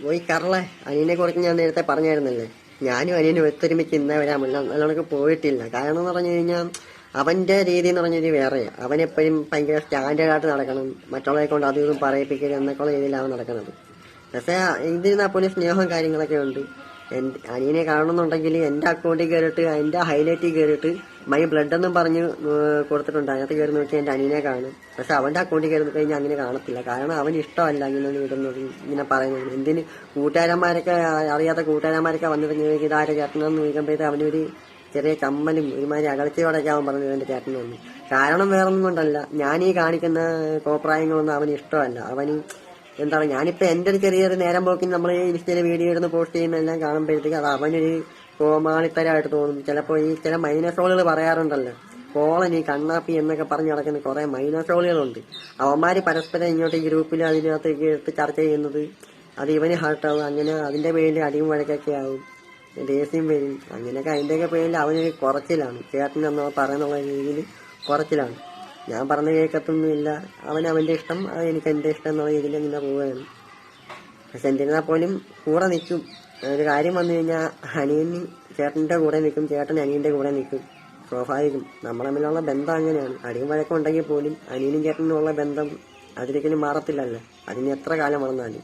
പോയി കറളെ അനിയനെ കുറിച്ച് ഞാൻ നേരത്തെ പറഞ്ഞായിരുന്നല്ലേ, ഞാനും അനിയനും ഒത്തൊരുമിച്ച് ഇന്നേ വരാമില്ല, നല്ലോണക്ക് പോയിട്ടില്ല. കാരണം എന്ന് പറഞ്ഞു കഴിഞ്ഞാൽ അവന്റെ രീതി എന്ന് പറഞ്ഞൊരു വേറെയാ. അവനെപ്പോഴും ഭയങ്കര സ്റ്റാൻഡേർഡായിട്ട് നടക്കണം, മറ്റുള്ളവരെ കൊണ്ട് അതും ഇതും പറയിപ്പിക്കരുത് എന്നൊക്കെയുള്ള രീതിയിലാണ് നടക്കുന്നത്. പക്ഷേ ഇതിരുന്നാൽ പോലും സ്നേഹവും കാര്യങ്ങളൊക്കെ ഉണ്ട്. അനിയനെ കാണണമെന്നുണ്ടെങ്കിൽ എന്റെ അക്കൗണ്ടിൽ കയറിയിട്ട് എന്റെ ഹൈലൈറ്റിൽ കയറിയിട്ട് മൈ ബ്ലഡ് എന്നും പറഞ്ഞ് കൊടുത്തിട്ടുണ്ട്. അതിനകത്ത് കയറി നോക്കി എന്റെ അനിയനെ കാണും. പക്ഷെ അവന്റെ അക്കൗണ്ടിൽ കയറി കഴിഞ്ഞാൽ അങ്ങനെ കാണത്തില്ല. കാരണം അവന് ഇഷ്ടമല്ല ഇങ്ങനെ ഇടുന്നത്, ഇങ്ങനെ പറയുന്നത്. എന്തിന് കൂട്ടുകാരന്മാരൊക്കെ, അറിയാത്ത കൂട്ടുകാരന്മാരൊക്കെ വന്നിട്ട് ഇതാരെ ചേട്ടനെന്ന് ചോദിക്കുമ്പോഴത്തെ അവനൊരു ചെറിയ കമ്മലും ഒരുമാതിരി അകൽച്ചയോടൊക്കെ അവൻ പറഞ്ഞത് എന്റെ ചേട്ടനെന്ന്. കാരണം വേറൊന്നും കൊണ്ടല്ല, ഞാനീ കാണിക്കുന്ന കോപ്രായങ്ങളൊന്നും അവന് ഇഷ്ടമല്ല. അവന് എന്താണ്, ഞാനിപ്പോ എന്റെ ഒരു ചെറിയൊരു നേരം പോക്കിന് നമ്മൾ ഇൻസ്റ്റയില് വീഡിയോ ഇടുന്ന പോസ്റ്റ് ചെയ്യുന്നതെല്ലാം കാണുമ്പോഴത്തേക്ക് അത് അവനൊരു കോമാളിത്തരമായിട്ട് തോന്നും. ചിലപ്പോൾ ഈ ചില മൈനസോളുകൾ പറയാറുണ്ടല്ലോ, കോളനി കണ്ണാപ്പി എന്നൊക്കെ പറഞ്ഞു നടക്കുന്ന കുറെ മൈനസോളുകളുണ്ട്. അവന്മാര് പരസ്പരം ഇങ്ങോട്ട് ഈ ഗ്രൂപ്പിൽ അതിനകത്തേക്ക് എടുത്ത് ചർച്ച ചെയ്യുന്നത് അത് ഇവന് ഹാർട്ടാവും. അങ്ങനെ അതിന്റെ പേരിൽ അടിയും വഴക്കൊക്കെ ആവും, ദേഷ്യം വരും. അങ്ങനെയൊക്കെ അതിന്റെയൊക്കെ പേരിൽ അവനൊരു കുറച്ചിലാണ്, ചേട്ടനെന്നോ പറയുന്നുള്ള രീതിയിൽ കുറച്ചിലാണ്. ഞാൻ പറഞ്ഞ കേൾക്കത്തൊന്നുമില്ല. അവൻ അവന്റെ ഇഷ്ടം, എനിക്ക് എന്റെ ഇഷ്ടം എന്നുള്ള രീതിയിൽ ഇങ്ങനെ പോവുകയാണ്. പക്ഷെ എന്തിരുന്നാൽ പോലും കൂടെ നിൽക്കും. ഒരു കാര്യം വന്നു കഴിഞ്ഞാൽ അനിയന് ചേട്ടന്റെ കൂടെ നിൽക്കും, ചേട്ടൻ അനിയന്റെ കൂടെ നിൽക്കും. സ്വാഭാവികം, നമ്മൾ തമ്മിലുള്ള ബന്ധം അങ്ങനെയാണ്. അടിയും വഴക്കം ഉണ്ടെങ്കിൽ പോലും അനിയനും ചേട്ടനും ഉള്ള ബന്ധം അതിലേക്കും മാറത്തില്ലല്ലോ, അതിന് എത്ര കാലം വളർന്നാലും.